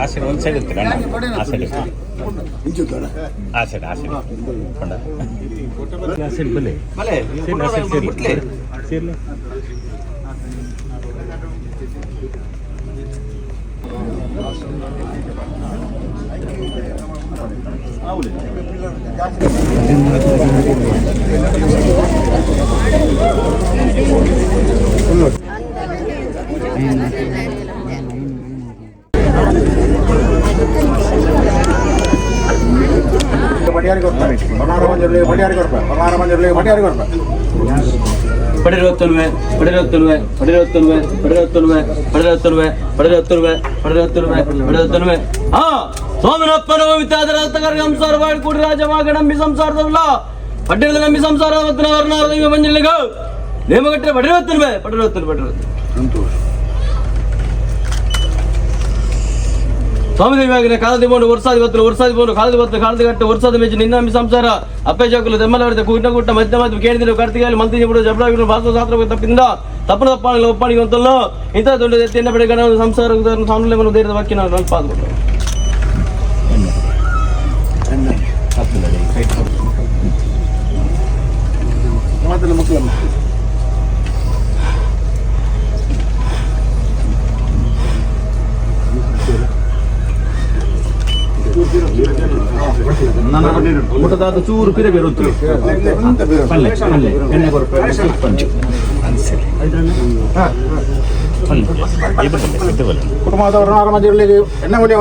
ಆಸೆಡ್ ಒಂದು ಸೈಡ್ ಇರ್ತೀರ ಆಸೆಡ್ ಆಸೆಡ್ ಆಸೆಡ್ ಕೊಂಡ ಆಸೆಡ್ ಬಲೆ ಸೇರ್ಲ ಸ್ವಾಮಿನಪ್ಪನ ವಿತಾದರ ಸಂಸಾರ ಮಾಡಿಕೊಡ್ರಿ ರಾಜವಾಗ ನಂಬಿ ಸಂಸಾರದಲ್ಲ ಪಡ್ಡಿರದ ನಂಬಿ ಸಂಸಾರ ಮಂಜಲಿಗ ನೇಮಗಟ್ಟರೆ ಪಡೆರತ್ತಲ್ವೇ ಸ್ವಾಮಿ ದೇವಿಯಾಗಿನ ಕಾಲದಿ ಬೋಂಡು ವರ್ಷಾದಿ ಬೋಂಡು ಕಾಲದಿ ಗಟ್ಟೆ ವರ್ಷದ ಮೇಜಿ ನಿನ್ನ ಸಂಸಾರ ಅಪ್ಪೆ ಜಾಕುಲು ತೆಮ್ಮಲವರಿದೆ ಕೂಟ ಮಧ್ಯ ಕೇಳಿದ್ರು ಕಾರ್ತಿಕಲ್ಲಿ ಮಂತ್ರಿ ಬಿಡು ಜಬಡಾಗಿರು ಭಾಷಾ ಶಾಸ್ತ್ರ ತಪ್ಪಿಂದ ತಪ್ಪನ ಒಪ್ಪಾಣಿಗೆ ಅಂತಲ್ಲ ಇಂಥ ದೊಡ್ಡ ಎತ್ತಿನ ಬೆಳಗ್ಗೆ ನಾವು ಸಂಸಾರ ಸಾಮಾನ್ಯ ಧೈರ್ಯದ ವಾಕ್ಯ ನಾವು ಸ್ವಲ್ಪ ಆದ್ಬಿಟ್ಟು ಊಟದಾದ ಚೂರು ಪಿರ ಬೇರುತ್ತವೆ ಎಣ್ಣೆ ಕುಟುಂಬದವರು ಆರಾಮಾಗಿರಲಿ ಎಣ್ಣೆ ಒಲೆ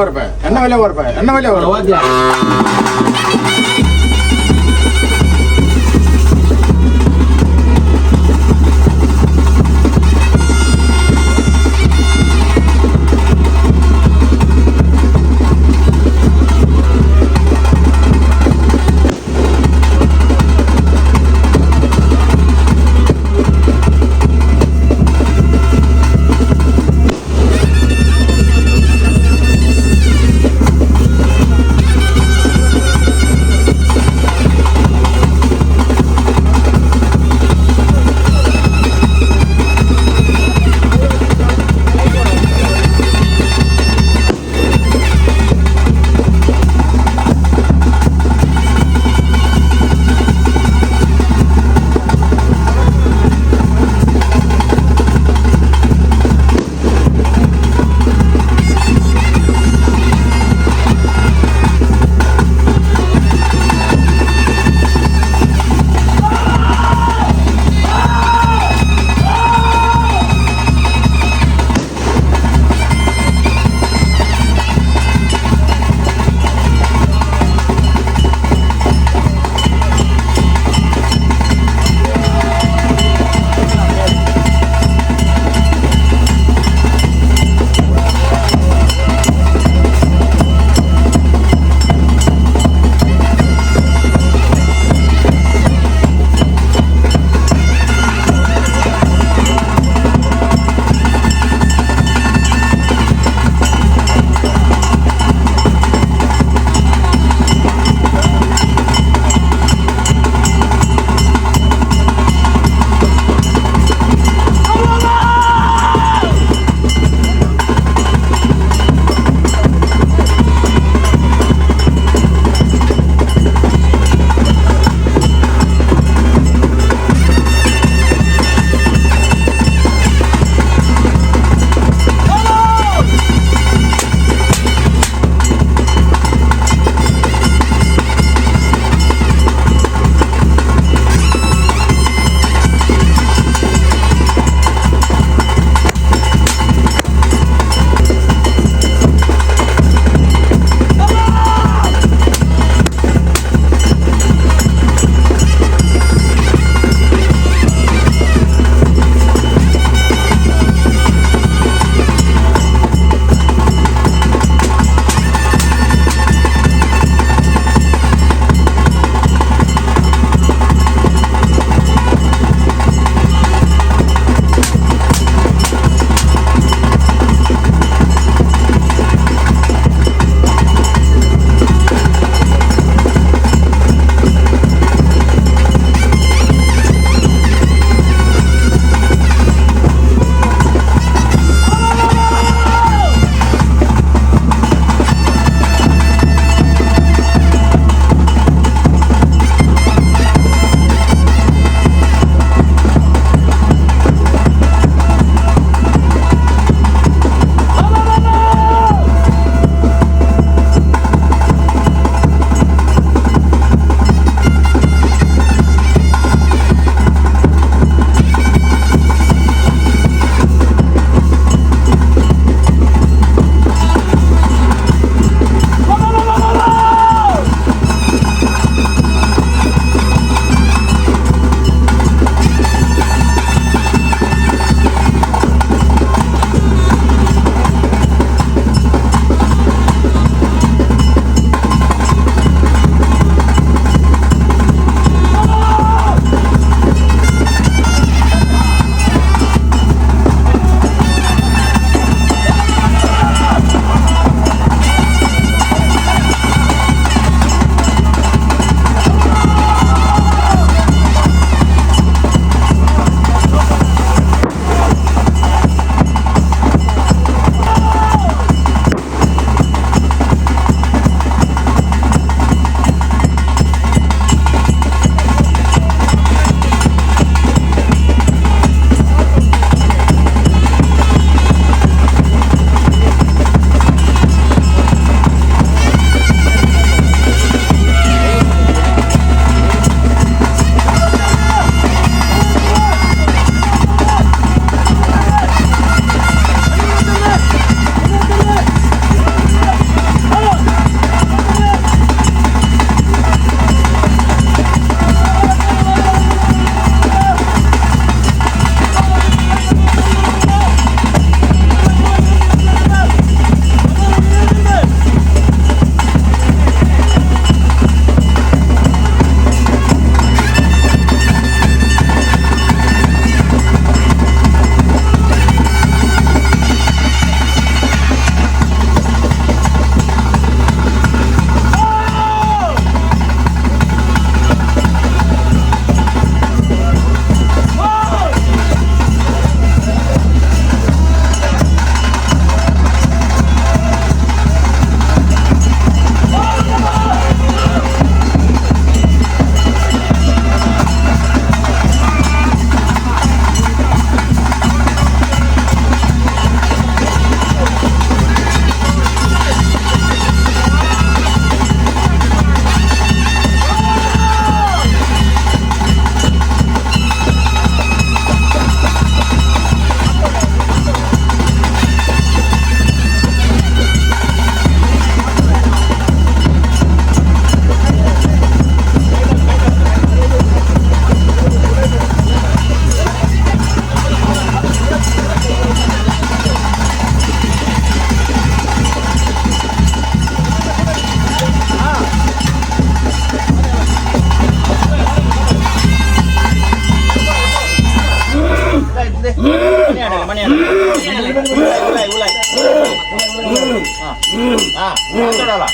ಮಾತಾಡಲ್ಲ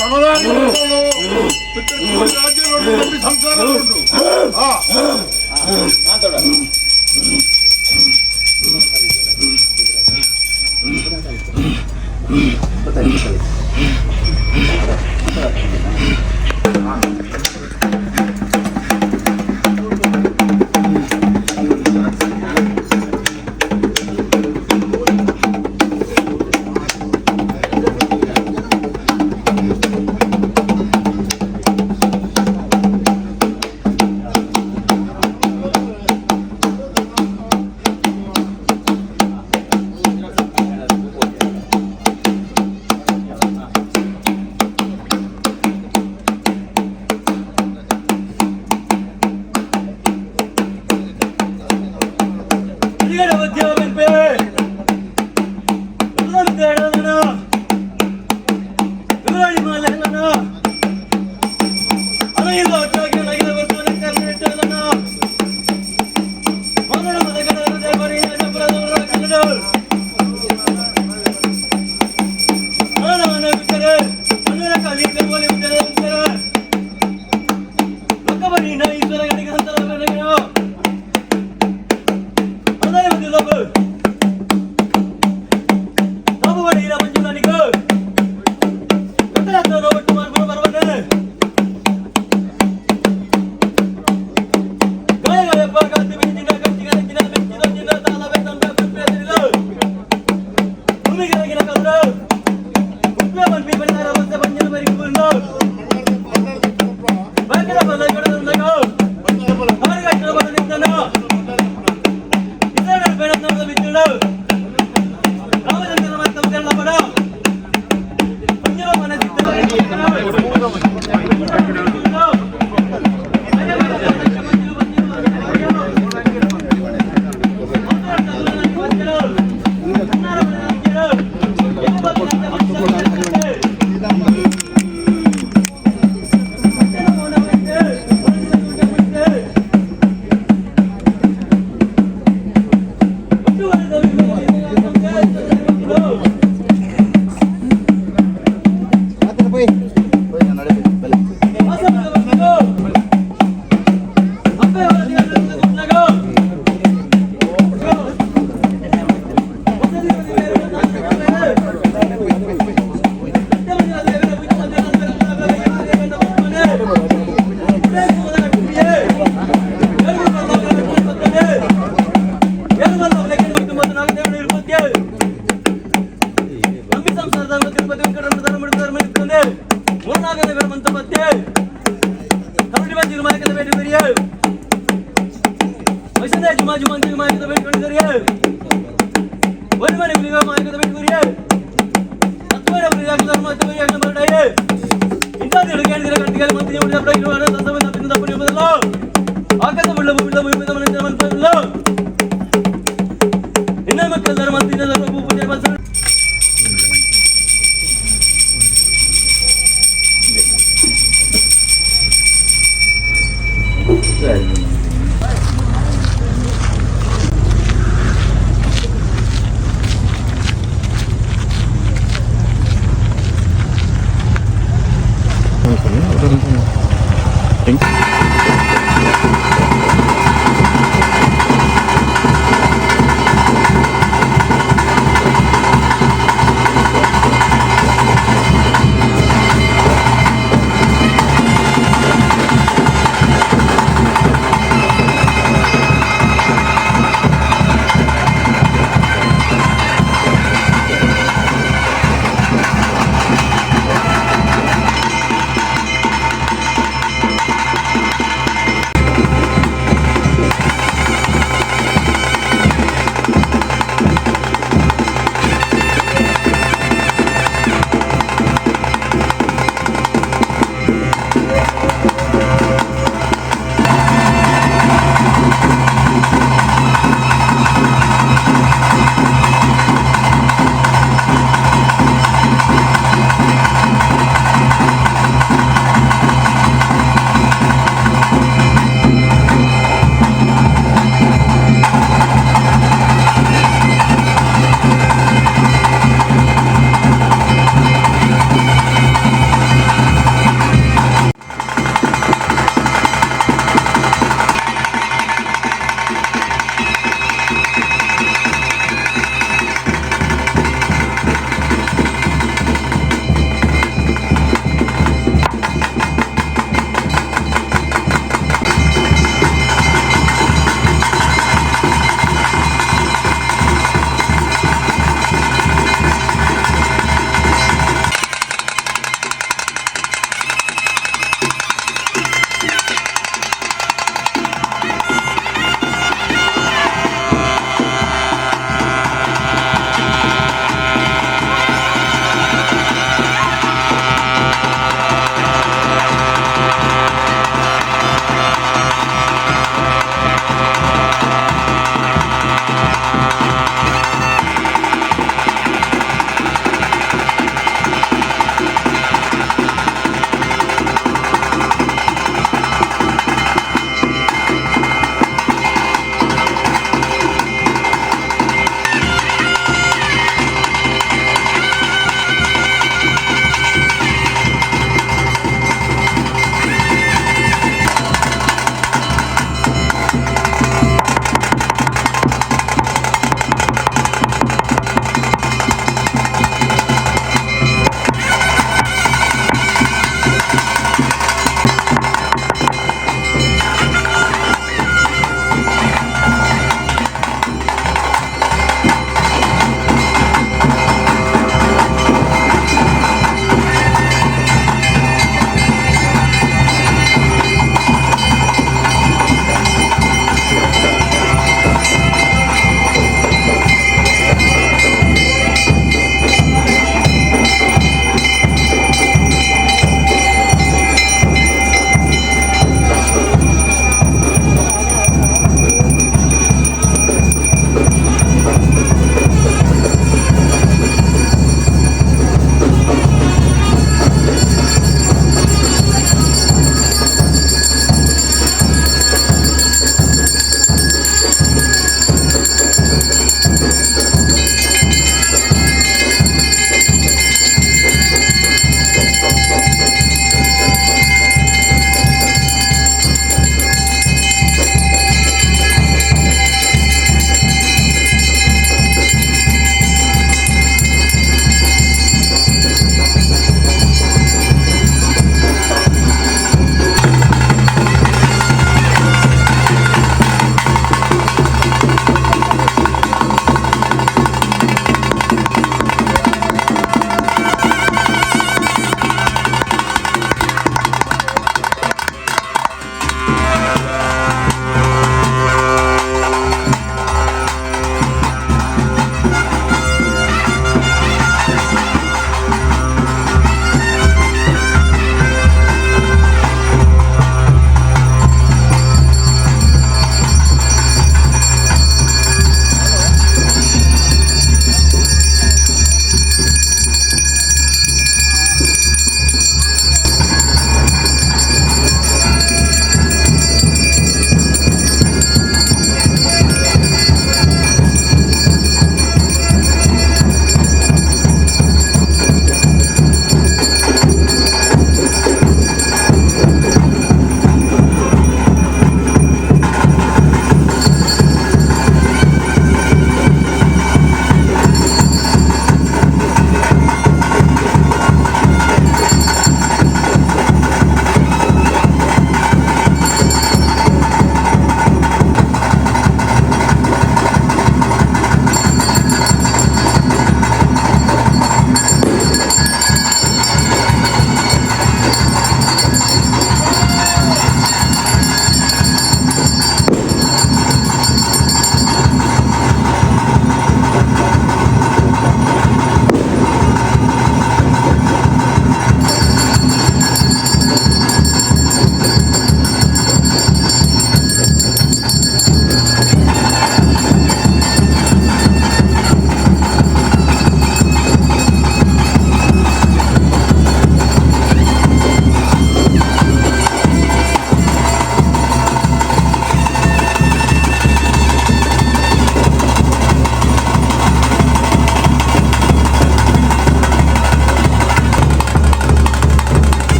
ಸಮಾಧಾನ ರಾಜ್ಯ ಸಂಸಾರ ಉಂಟು ಮಾತಾಡ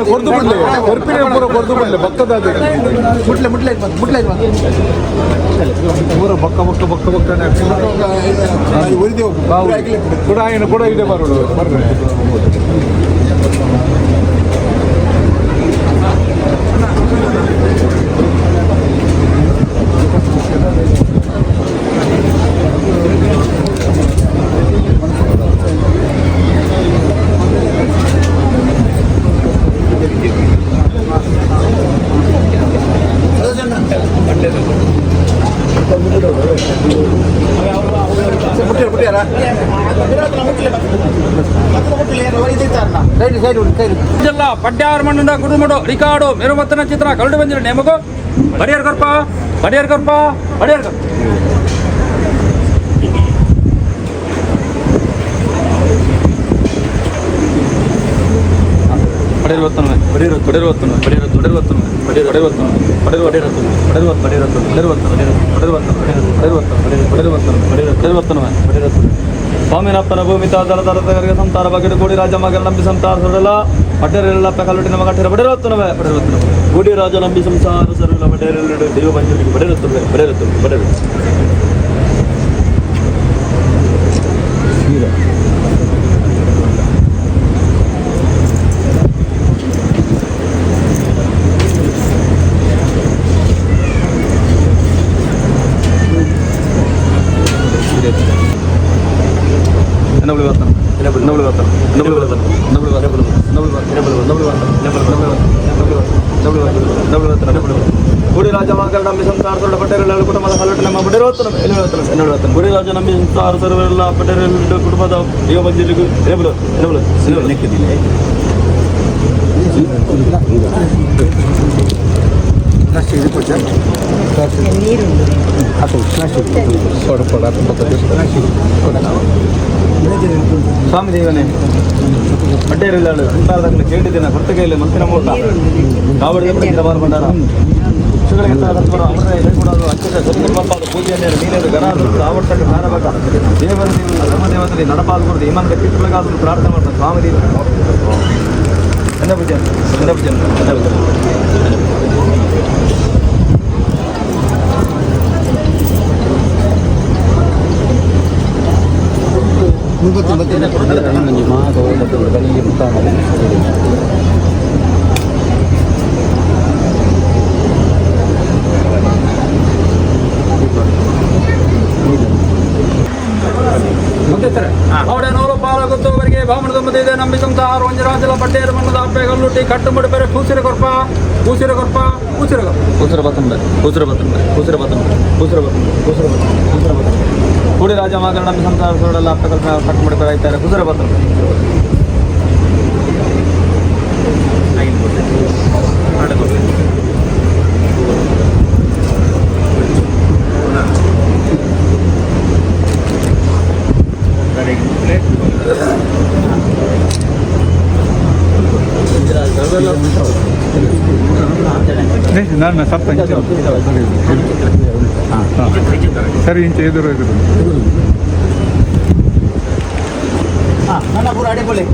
ಕೊರ್ದು ಬಿಡ್ಲಿ ಕೊರ್ಪಿನ ಪೂರ ಕೊರ್ದು ಬಿಡ್ಲಿ ಭತ್ತದ ಮುಟ್ಲೆ ಮುಟ್ಲೆ ಮುಟ್ಲೆ ಪೂರ ಬಕ್ಕ ಬಕ್ಕ ಬಕ್ಕ ಬಕ್ಕನೆ ಕೂಡ ಏನು ಕೂಡ ಇದೆ ಬರೋದು ಬರ್ರಿ జిల్లా పడ్డారు మండ కుటుంబడు రికార్డు మెరుమత్తన చిత్ర కలుడు ಬಂದಿರ ನೇಮಕು ಬಡಿಯರ್ ಕರ್ಪ ಬಡಿಯರ್ ಕರ್ಪ ಬಡಿಯರ್ ಕರ್ಪ ಸ್ವಾಮಿನಪ್ಪನ ಭೂಮಿತ ದರದರದವರಿಗೆ ಸಂತಾರ ಬಗೆಡು ಕೂಡಿ ರಾಜ ಮಗನ ನಂಬಿ ಸಂತಾರ ಸೊರಲ ಪಟ್ಟರೆಲ್ಲ ಕಲ್ಲುಟಿನ ಮಗಟ್ಟಿರ ಬಡಿರುತ್ತನವೆ ಕೂಡಿ ರಾಜ ನಂಬಿ ಸಂಸಾರ ಸರಳ ಬಡೇರೆರಡು ದೇವ ಪಂಚಮಿಗೆ ಬಡಿರುತ್ತವೆ ಗುಡಿ ರಾಜ ಮಗನ ನಂಬಿ ಸಂಸಾರ ಸೊರಳ ಪಟ್ಟರೆಲ್ಲ ಕುಟುಂಬದ ಕಲ್ಲುಟಿನ ಮಗ ಬಡಿರುತ್ತನವೆ ಗುಡಿ ರಾಜ ನಂಬಿ ಸಂಸಾರ ಸರಳ ಪಟ್ಟರೆಲ್ಲ ಕುಟುಂಬದ ದೇವ ಪಂಚಮಿಗೆ ಸ್ವಾಮಿ ದೇವನೇ ಅಡ್ಡೇರಿಲ್ಲಾಳು ಸಂತಾರದಲ್ಲಿ ಕೇಳಿದ್ದೇನೆ ಹೊರತಗೆಯಲ್ಲಿ ಮಂತ್ರಿನ ಮೂಲ ಕಾವಡಿಗೆ ಪ್ರತಿರವಾರ ಬಂಡಾರ ಪೂಜೆಯಲ್ಲಿ ನೀನೇರು ಗಣಾದ್ರು ಆವರ್ತಕ್ಕೆ ಕಾರಬೇಕ ದೇವರ ಧರ್ಮದೇವದಲ್ಲಿ ನಡಪಾಲ್ಕೊಡ್ದು ಇಮಾನದ ಕಿಟ್ಟೊಳಗಾದ್ರು ಪ್ರಾರ್ಥನೆ ಮಾಡ್ತಾರೆ ಸ್ವಾಮಿ ದೇವ ಚಂದಪೂಜೆ ಅವಡೇನೋರು ಪಾಲಾಗುತ್ತವರಿಗೆ ಬಾಮಣದ ಮಧ್ಯೆ ನಂಬಿ ಸಂಸಾರ ಒಂಜರಾಜಲ ಬಡ್ಡೇರು ಮಣ್ಣದ ಅಪ್ಪೆ ಗಲ್ಲುಟ್ಟಿ ಕಟ್ಟುಮುಡಿ ಬೇರೆ ಕೂಸಿರ ಕೊರ್ಪ ಕೂಡಿ ರಾಜ ಮಗನ ನಂಬಿ ಸಂಸಾರ ಸೋಡಲ್ಲ ಅಪ್ಪೆ ಕಟ್ಟುಮುಡಿ ಬೇರೆ ಆಯ್ತಾರೆ ಕೂಸಿರ ಬತ್ತಂಬ ನಾನು ಸ್ವಲ್ಪ ಸರಿ ಇಂಚ ಎದುರು ಪೂರ ಅಡೆಪೊಲೆ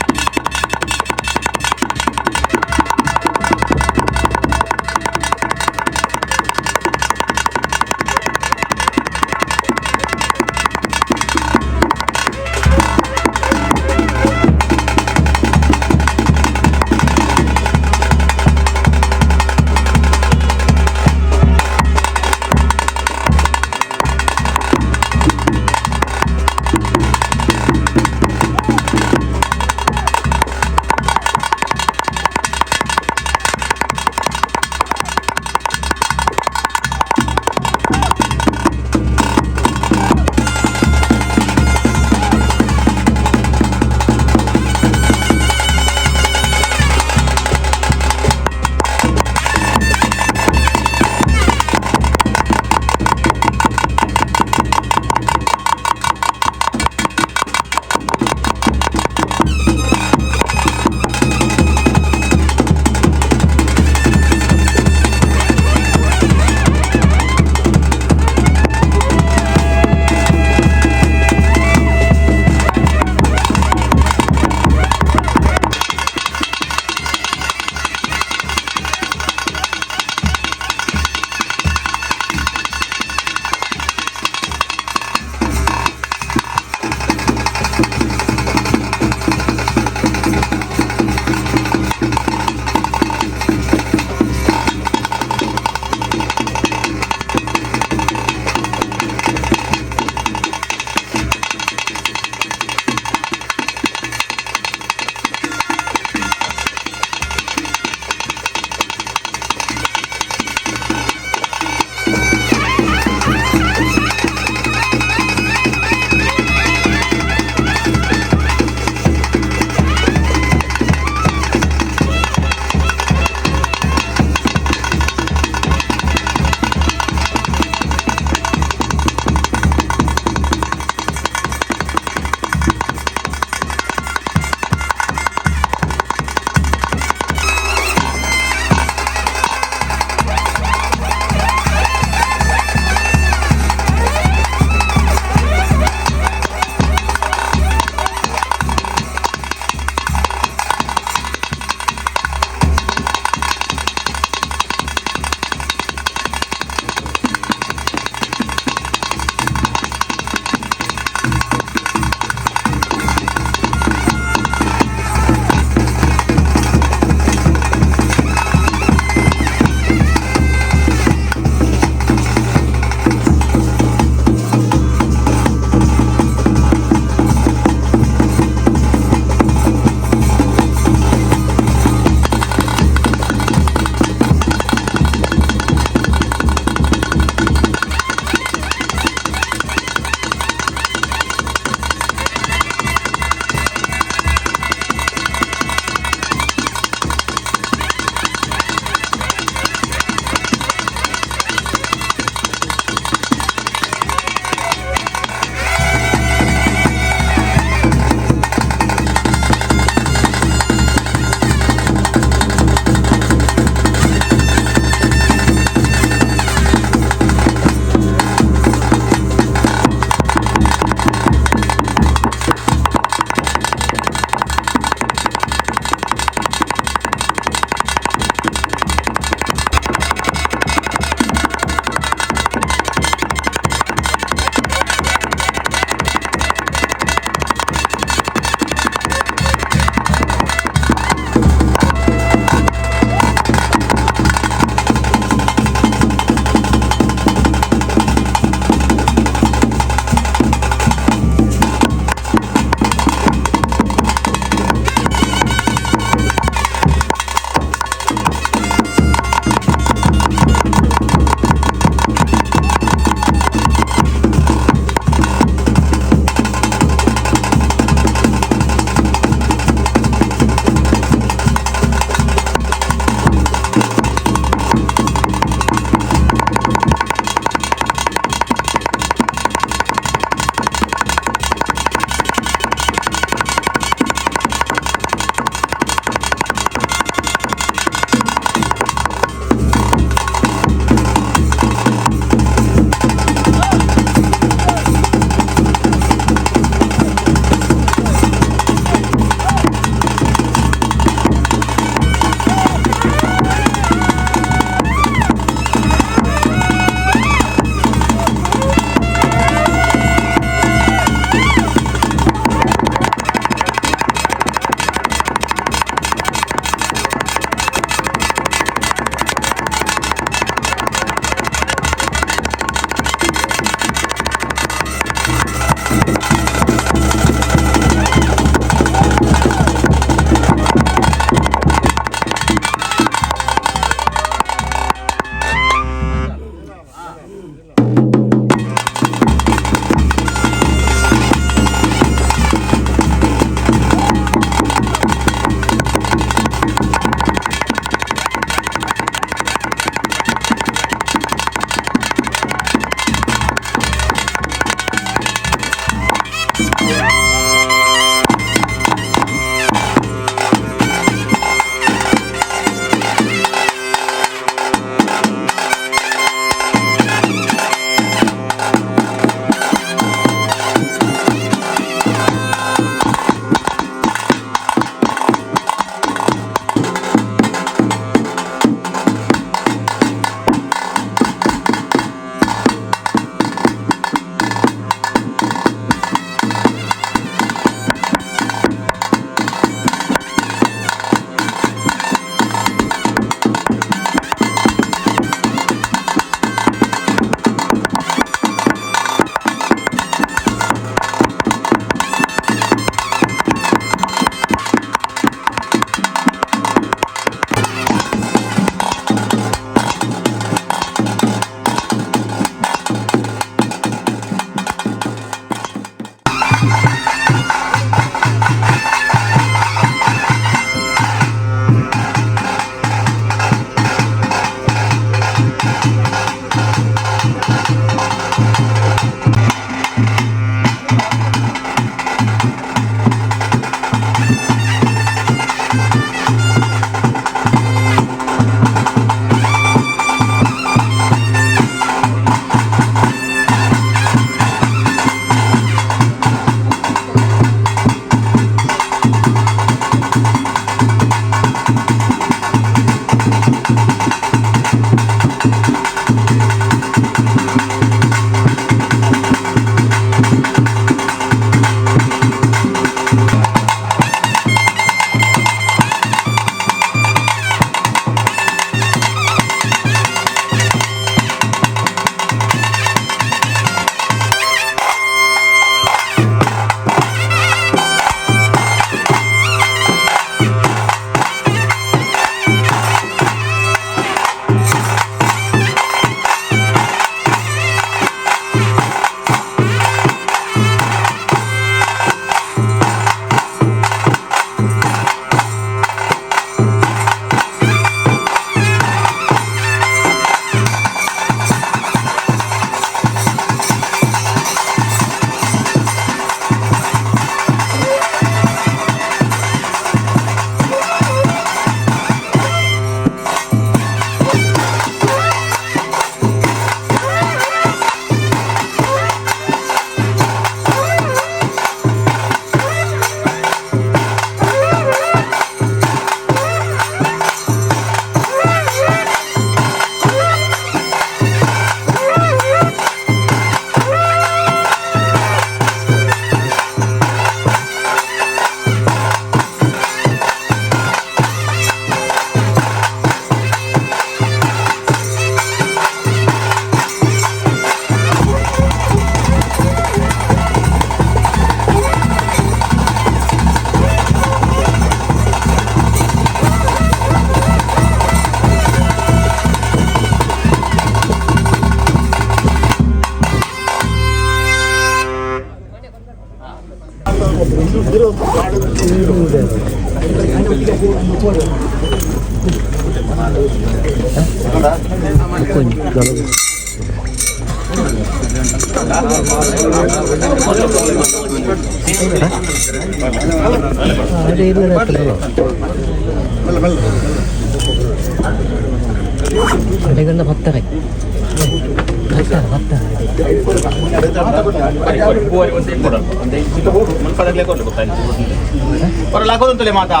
ಮಾತಾ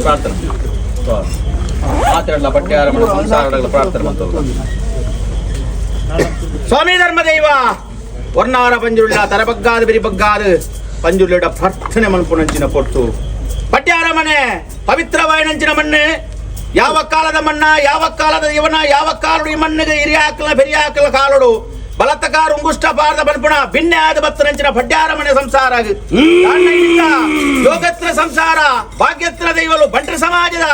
ಪ್ರಾರ್ಥನೆ ಮಾತಾಡಲ ಪಟ್ಯಾರ ಸಂಸಾರ ಪ್ರಾರ್ಥನೆ ಮಂತವ್ರು ಸ್ವಾಮಿ ಧರ್ಮದೈವ ವರ್ಣಾರ ಪಂಜುಳ್ಳ ತರಬಗ್ಗಾದ ಬಿರಿಬಗ್ಗಾದ ಪಂಜುಳ್ಳ ಪ್ರಾರ್ಥನೆ ಮನ್ಪುನಂಚಿನ ಕೊಟ್ಟು ಪಟ್ಯಾರ ಮನೆ ಪವಿತ್ರವಾಯಿನಂಚಿನ ಮಣ್ಣೆ ಯಾವ ಕಾಲದ ಮಣ್ಣ ಯಾವ ಕಾಲದ ಇವನ ಯಾವ ಕಾಲಡು ಈ ಮಣ್ಣಿಗೆ ಹಿರಿಯ ಹಾಕಲ ಬೆರಿಯ ಹಾಕಲ ಕಾಲಡು ಬಲತಕಾರ ಉಂಗುಷ್ಟ ಪಾರದ ಬಲ್ಪುಣ ಭಿನ್ನೆ ಆದ ಬತ್ತನಂಚಿನ ಪಡ್ಯಾರ ಮನೆ ಸಂಸಾರ ಯೋಗತ್ರ ಸಂಸಾರ ಭಾಗ್ಯತ್ರ ದೈವಲು ಬಂಟ್ರ ಸಮಾಜದ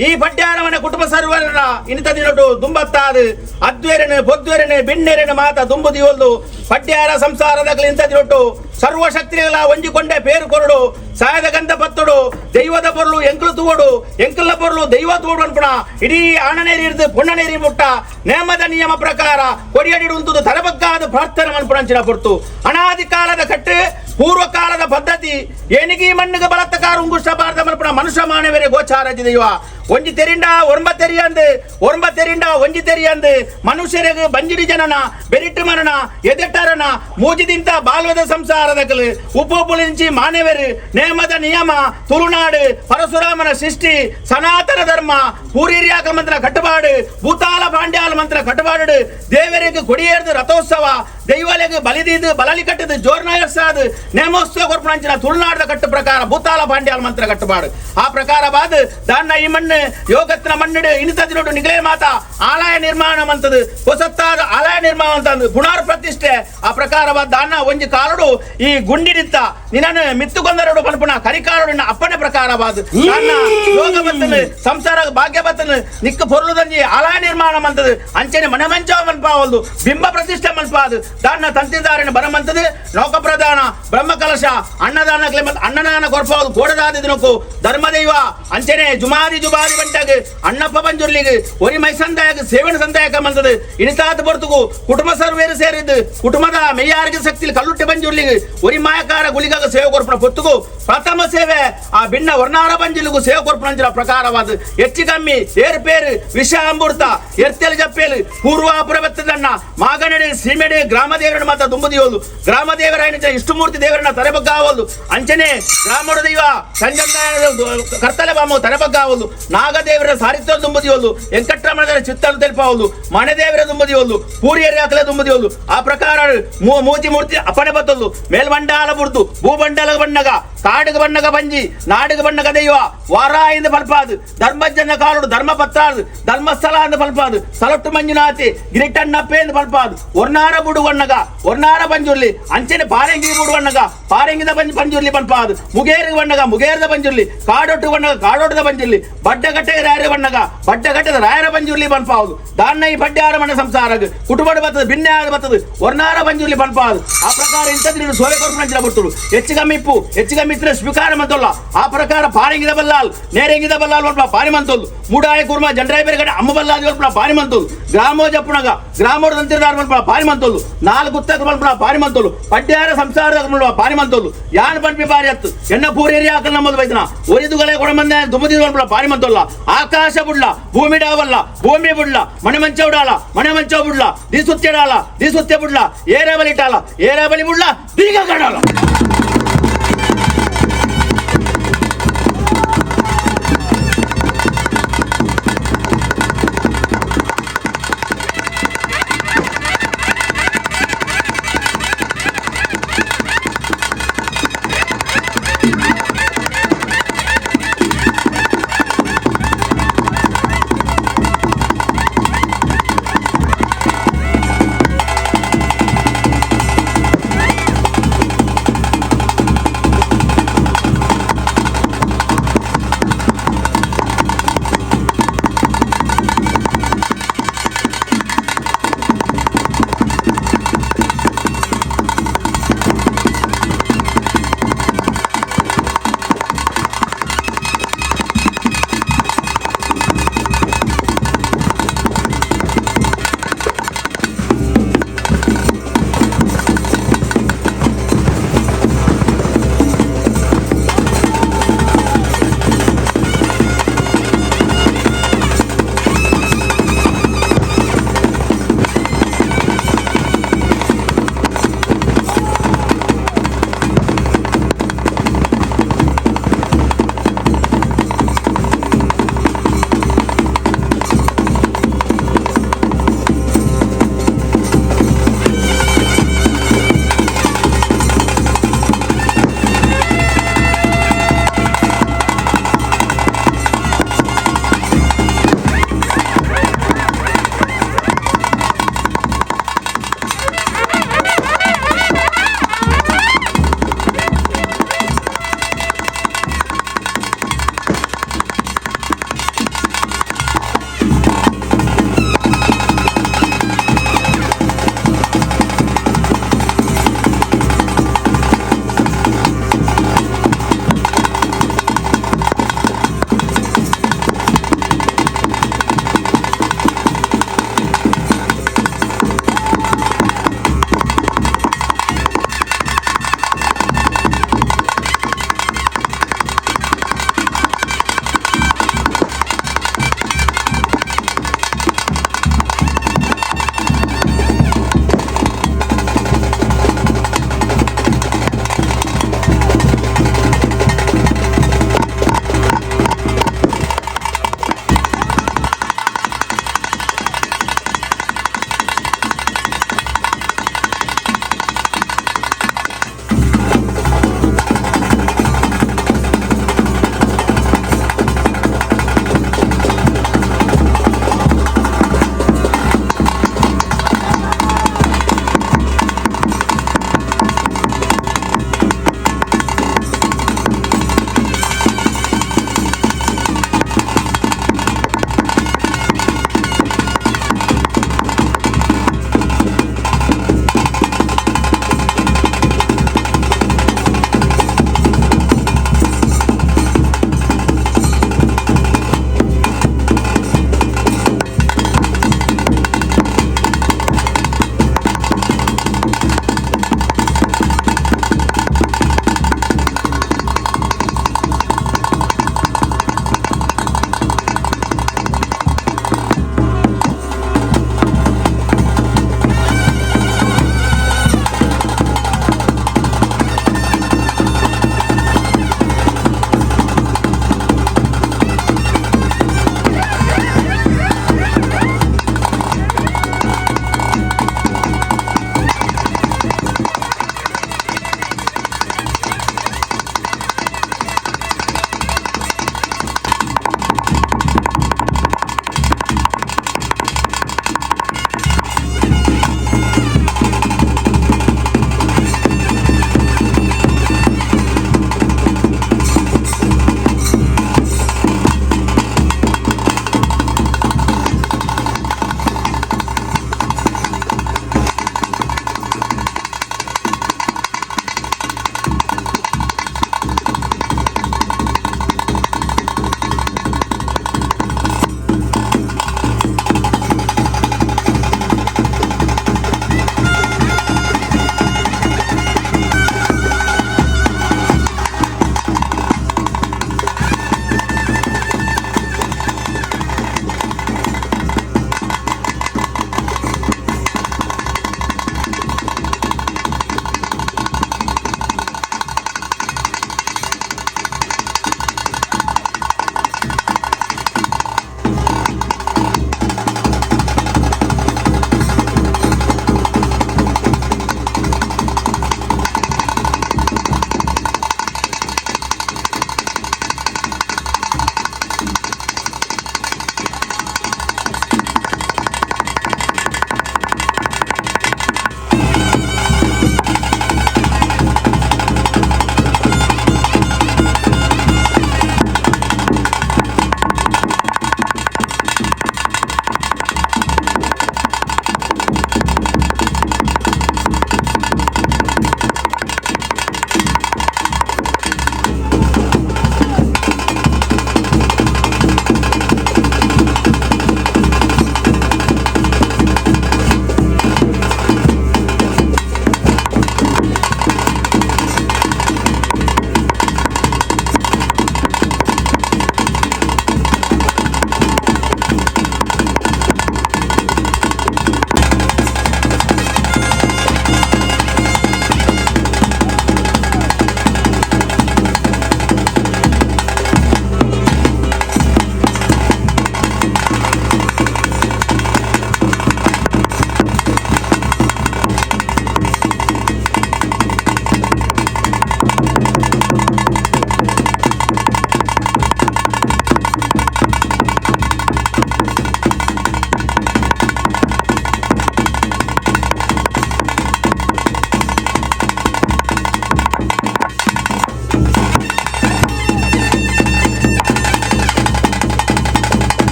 ಈ ಪಡ್ಯಾರ ಮನೆ ಕುಟುಂಬ ಸರ್ವರ ಇನಿತ ದಿನಟು ದುಂಬತ್ತಾದು ಅದ್ವೇರನೆ ಬೊದ್ವೇರನೆ ಬಿಣ್ಣೆರನೆ ಮಾತ ದುಂಬು ದಿವಲ್ದು ಪಡ್ಯಾರ ಸಂಸಾರದಾಗಲಿ ಇಂಥ ದಿನಟು ಸರ್ವಶಕ್ತಿಗಳ ಒಂಜಿಕೊಂಡೆ ಪೇರು ಕೊರಡು ಸಾಯದ ಗಂಧ ಬತ್ತಡು ದೈವದ ಬರಲು ಎಂಕಲು ತೂವಡು ಎಂಕಲ ಬರಲು ದೈವ ತೂವಡು ಅನ್ಪುಣ ಇಡೀ ಆಣನೇರಿ ಇರ್ದು ಪುಣ್ಣನೇರಿ ಮುಟ್ಟ ನೇಮದ ನಿಯಮ ಪ್ರಕಾರ ಕೊಡಿಯಡಿಡುವಂತದ್ದು ತರಬಗ್ಗಾದ ಪ್ರಾರ್ಥನೆ ಮನ್ಪುಣಂಚಿನ ಪೊರ್ತು ಅನಾದಿ ಕಾಲದ ಕಟ್ಟು ಪೂರ್ವ ಕಾಲದ ಪದ್ಧತಿ ಏನಿಗೆ ಮಣ್ಣಿಗೆ ಬಲತ್ತಕಾರ ಉಂಗುಷ್ಟ ಬಾರದ ಮಲ್ಪುಣ ಮನುಷ್ಯ ಮಾನವರೇ ಗೋಚಾರ ದೈವ ಒಂಜಿ ತೆರಿಂಡ ಒರಂಬ ತೆರಿಂಡ ಒಂಜಿ ತೆರಿಯಂದು ಮನುಷ್ಯರಿಗೆ ಬಂಜಿಡಿ ಜನನ ಬೆರಿಟ್ಟು ಮರಣ ಎದೆಟ್ಟರನ ಮೂಜಿದಿಂತ ಬಾಲ್ವದ ಸಂಸಾರದಕಲು ಉಪೋಪುಲಿಂಚಿ ಮಾನವರು ನೇಮದ ನಿಯಮ ತುಳುನಾಡು ಪರಶುರಾಮನ ಸೃಷ್ಟಿ ಸನಾತನ ಧರ್ಮ ಪೂರಿರ್ಯಾಕ ಮಂತ್ರ ಕಟ್ಟುಪಾಡು ಭೂತಾಲ ಪಾಂಡ್ಯಾಲ ಮಂತ್ರ ಕಟ್ಟುಪಾಡು ದೇವರಿಗೆ ಕೊಡಿಯೇರ್ದು ರಥೋತ್ಸವ ದೈವಲೆಗೆ ಬಲಿದಿದ್ದು ಬಲಲಿ ಕಟ್ಟಿದ್ದು ಜೋರ್ನಾಯಸಾದು ನೇಮೋತ್ಸವ ಕೊರ್ಪಣಂಚಿನ ತುಳುನಾಡದ ಕಟ್ಟು ಪ್ರಕಾರ ಭೂತಾಲ ಪಾಂಡ್ಯಾಲ ಮಂತ್ರ ಕಟ್ಟುಪಾಡು ಆ ಪ್ರಕಾರವಾದ ದಾನ್ನ ಈ ಮಣ್ಣು ಯೋಗತ್ನ ಮಣ್ಣಿಡು ಇನಿತದಿನೋಡು ನಿಗಲೇ ಮಾತಾ ಆಲಯ ನಿರ್ಮಾಣ ಅಂತದ್ದು ಹೊಸತ್ತಾದ ಆಲಯ ನಿರ್ಮಾಣ ಅಂತ ಪುನರ್ ಪ್ರತಿಷ್ಠೆ ಆ ಪ್ರಕಾರವಾದ ದಾನ ಒಂಜಿ ಕಾಲಡು ಈ ಗುಂಡಿನಿತ್ತ ನಿನ್ನ ಮಿತ್ತುಗೊಂದರಡು ಪನ್ಪುಣ ಕರಿಕಾಲುಡಿನ ಅಪ್ಪನೆ ಪ್ರಕಾರವಾದ ದಾನ ಯೋಗ ಬತ್ತನು ಸಂಸಾರ ಭಾಗ್ಯ ಬತ್ತನು ನಿಕ್ಕ ಪೊರ್ಲುದಂಜಿ ಆಲಯ ನಿರ್ಮಾಣ ಅಂತದ್ದು ಅಂಚನೆ ಮನೆ ಮಂಚ ಮನ್ಪಾವಲ್ದು ಬಿಂಬ ಪ್ರತಿಷ್ಠೆ ಮನ್ಪಾದು ದಾನ ತಂತಿದಾರನ ಬರಮಂತದ್ದು ಲೋಕ ಪ್ರಧಾನ ಬ್ರಹ್ಮ ಕಲಶ ಅನ್ನದಾನ ಕೊರ್ಪಾವದು ಕೋಡದಾದ ದಿನಕ್ಕೂ ಧರ್ಮದೈವ ಅಂಚನೆ ಜುಮಾದಿ ಬಂಟಾಗ ಅಣ್ಣಪ್ಪ ಬಂಜುರ್ಲಿಗೆ ಒರಿ ಮೈ ಸಂದಾಯಕ ಸೇವನ ಸಂದಾಯಕ ಮಂತದು ಇನಿತಾದ ಬರ್ತುಗು ಕುಟುಂಬ ಸರ್ವೇರು ಸೇರಿದ್ದು ಕುಟುಂಬದ ಮೇಯಾರಿಗೆ ಶಕ್ತಿ ಕಲ್ಲುಟ್ಟೆ ಬಂಜುರ್ಲಿಗೆ ಒರಿ ಮಾಯಕಾರ ಗುಳಿಗಾಗ ಸೇವೆ ಕೊರ್ಪಣ ಪೊತ್ತುಗು ಪ್ರಥಮ ಸೇವೆ ಆ ಭಿನ್ನ ವರ್ಣಾರ ಬಂಜಿಲಿಗೂ ಸೇವೆ ಕೊರ್ಪಣ ಪ್ರಕಾರವಾದ ಹೆಚ್ಚು ಕಮ್ಮಿ ಏರ್ಪೇರು ವಿಷ ಅಮೃತ ಎರ್ತೇಲು ಜಪ್ಪೇಲು ಪೂರ್ವಾಪುರ ಬೆತ್ತದನ್ನ ಮಾಗನಡೆ ಸೀಮೆಡೆ ಗ್ರಾಮ ದೇವರನ್ನ ಮಾತ್ರ ದುಂಬುದಿಯೋದು ಗ್ರಾಮ ದೇವರ ಇಷ್ಟಮೂರ್ತಿ ದೇವರನ್ನ ತರೆಬಗ್ಗಾವಲ್ದು ಅಂಚನೆ ಗ್ರಾಮದ ದೈವ ಸಂಜಂದಾಯ ಕರ್ತಲೆ ಬಾಮ ತರೆಬಗ್ಗಾವಲ್ದು ನಾಗದೇವರ ಸಾರಿತ್ವ ದುಂಬುದಿಯೋದು ವೆಂಕಟರಮಣದ ಚಿತ್ತಲು ತೆಲುಪವಲ್ದು ಮನೆ ದೇವರ ದುಂಬುದಿಯೋದು ಪೂರಿಯರಿ ಹಾಕಲೆ ದುಂಬುದಿಯೋದು ಆ ಪ್ರಕಾರ ಮೂತಿ ಮೂರ್ತಿ ಅಪ್ಪಣೆ ಬತ್ತಲ್ದು ಮೇಲ್ಬಂಡಾಲ ಬುಡ್ದು ಭೂಬಂಡಲ ಬಣ್ಣಗ ಕಾಡಿಗ ಬಣ್ಣಗ ಬಂಜಿ ನಾಡಿಗ ಬಣ್ಣಗ ದೈವ ವಾರಾಯಿಂದ ಬಲ್ಪಾದು ಧರ್ಮಜನ ಕಾಲುಡು ಧರ್ಮ ಪತ್ರಾದು ಧರ್ಮಸ್ಥಳ ಅಂತ ಬಲ್ಪಾದು ಸಲೊಟ್ಟು ಮಂಜುನಾಥಿ ಗಿರಿಟಣ್ಣಪ್ಪೆ ಎಂದು ಬಲ್ಪಾದು ಒರ್ನಾರ ಬುಡು ಬಣ್ಣಗ ಒರ್ನಾರ ಬಂಜುರ್ಲಿ ಅಂಚನೆ ಪಾರೆಂಗಿ ಬುಡು ಬಣ್ಣಗ ಪಾರೆಂಗಿದ ಬಂಜುರ್ಲಿ ಬಲ್ಪಾದು ಮುಗೇರಿಗೆ ಬಣ್ಣಗ ಮುಗೇರದ ಬಂಜುರ್ಲಿ ಕಾಡೊಟ್ಟು ಬಣ್ಣಗ ಕಾಡೊಟ್ಟದ ಬಂಜುರ್ಲಿ ಬಡ್ಡಗಟ್ಟೆಗೆ ರಾಯರ ಬಣ್ಣಗ ಬಡ್ಡಗಟ್ಟದ ರಾಯರ ಬಂಜುರ್ಲಿ ಬಲ್ಪಾವುದು ದಾನ್ನ ಈ ಬಡ್ಡ್ಯಾರ ಮನೆ ಸಂಸಾರ ಕುಟುಂಬದ ಬರ್ತದೆ ಭಿನ್ನೆ ಆದ ಬರ್ತದೆ ಒರ್ನಾರ ಬಂಜುರ್ಲಿ ಬಲ್ಪಾದು ಆ ಪ್ರಕಾರ ಇಂಥದ್ದು ಸೋವೆ ಕೊರ್ಪಣಂಚಿನ ಬಿಟ್ಟರು ಹೆಚ್ಚು ಕಮ್ಮಿಪ್ಪು ಹೆಚ್ಚು ಕಮ್ಮಿ ಇದ್ರೆ ಸ್ವೀಕಾರ ಮಂತಲ್ಲ ಆ ಪ್ರಕಾರ ಪಾರಿಂಗಿದ ಬಲ್ಲಾಲ್ ನೇರೆಂಗಿದ ಬಲ್ಲಾಲ್ ಒಲ್ಪ ಪಾರಿ ಮಂತೋದು ಮೂಡಾಯ ಕುರ್ಮ ಜನರಾಯ ಬೇರೆ ಅಮ್ಮ ಬಲ್ಲಾದಿ ಒಲ್ಪ ಪಾರಿ ಮಂತೋದು ಗ್ರಾಮೋ ಜಪ್ಪುಣಗ ಗ್ರಾಮೋಡ ತಂತಿರದಾರ ಒಲ್ಪ ಪಾರಿ ಮಂತೋದು ನಾಲ್ಕು ಉತ್ತಕ ಒಲ್ಪ ಪಾರಿ ಮಂತೋದು ಪಡ್ಡ್ಯಾರ ಸಂಸಾರದ ಪಾರಿ ಮಂತೋದು ಯಾನ್ ಪಂಪಿ ಪಾರಿ ಹತ್ತು ಎನ್ನ ಪೂರೇರಿ ಹಾಕಲ್ ನಮ್ಮದು ಬೈತನ ಒರಿದುಗಳೇ ಕೊಡಮಂದ ದುಮ್ಮದಿ ಒಲ್ಪ ಪಾರಿ ಮಂತೋಲ್ಲ ಆಕಾಶ ಬುಡ್ಲ ಭೂಮಿ ಡಾವಲ್ಲ ಭೂಮಿ ಬುಡ್ಲ ಮನೆ ಮಂಚ ಉಡಾಲ ಮನೆ ಮಂಚ ಬುಡ್ಲ ದಿ ಸುತ್ತೆ ಡಾಲ ದಿ ಸುತ್ತೆ ಬುಡ್ಲ ಏರೆ ಬಲಿ ಟಾಲ ಏರೆ ಬಲಿ ಬುಡ್ಲ ಬೀಗ ಕಡಾಲ